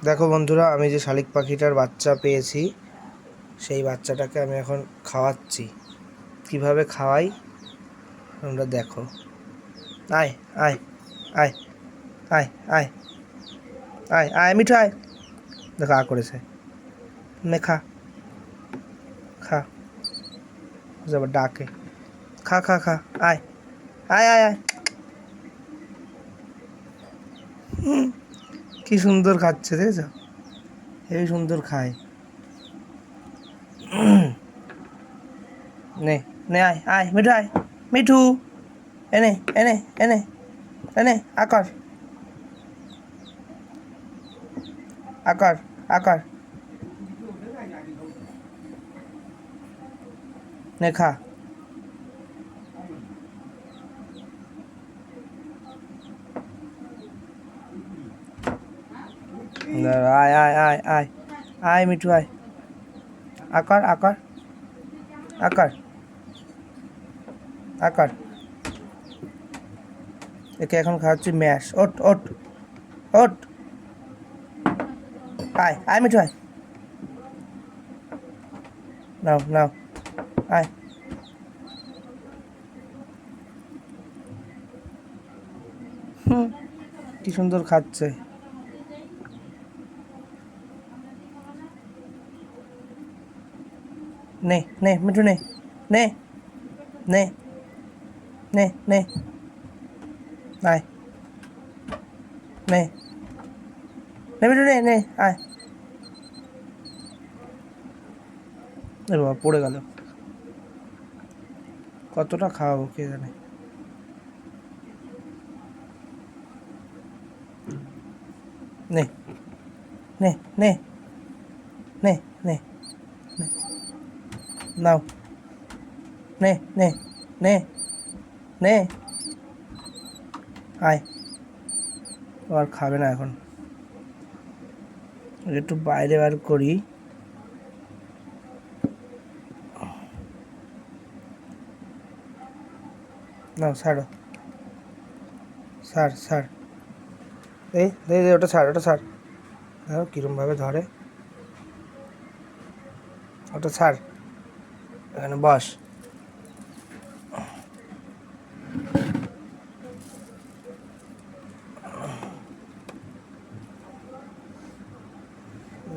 দেখো বন্ধুরা, আমি যে শালিক পাখিটার বাচ্চা পেয়েছি সেই বাচ্চাটাকে আমি এখন খাওয়াচ্ছি। কিভাবে খাওয়াই তোমরা দেখো। আয় আয় আয় আয় আয় আয় আয় মিঠু আয়। দেখো আ করেছে, নে খা খা, আবার ডাকে, খা খা খা, আয় আয় আয় আয়। কি সুন্দর খাচ্ছে, দেখেছ? হেবি সুন্দর খায়। নে নে আয় আয় মিঠু আয়, মিঠু এনে এনে এনে এনে আকর আকর আকর, নে খা। আয় আয় আয় আয় আয় মিঠু আয়, আকর আকর আকর আকর। একে এখন খাওয়াচ্ছি ম্যাশ। ওট ওট ওট, আয় আয় মিঠু আয়, নাও নাও আয়। কি সুন্দর খাচ্ছে। নে নে মিঠু নে নে নে নে নে আয়, নে নে মিঠু নে নে আয়। এ বাবা পড়ে গেল, কতটা খাওয়াবো কে জানে। নে নে নে নে নে নে নাও, নে নে নে নে আয়। আর খাবে না এখন, একটু বাইরে বার করি। নাও ছাড়ো, ছাড় ছাড়, এই দে দে, ওটা ছাড় ওটা ছাড়। দেখো কীরমভাবে ধরে, ওটা ছাড়, এখানে বস।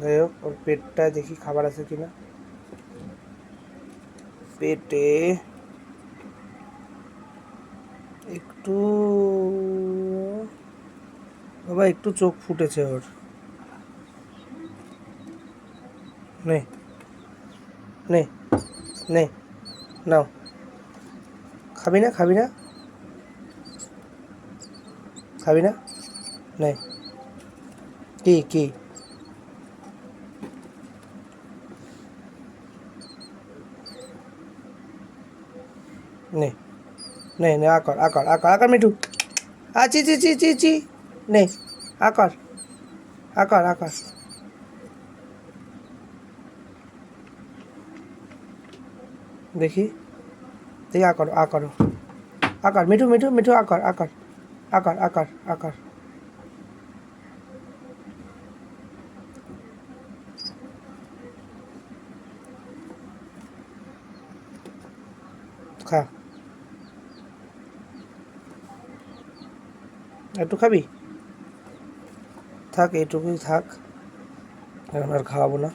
যাই হোক, ওর পেটটায় দেখি খাবার আছে কিনা। পেটে একটু, বাবা একটু চোখ ফুটেছে ওর। নে নে নে নাও, খাবি না খাবি না খাবি না, নে। কি কি নে নে নে আকর আকর আকর আকর মিঠু, আ চি চি চি চি চি, নে আকর আকর আকর। দেখি দেখি আকর আকর আকর, মিঠু মিঠু মিঠু আকর আকর আকর আকর আকর। খা, একটু খাবি, থাক এইটুকুই থাক, এখন আর খাওয়াবো না।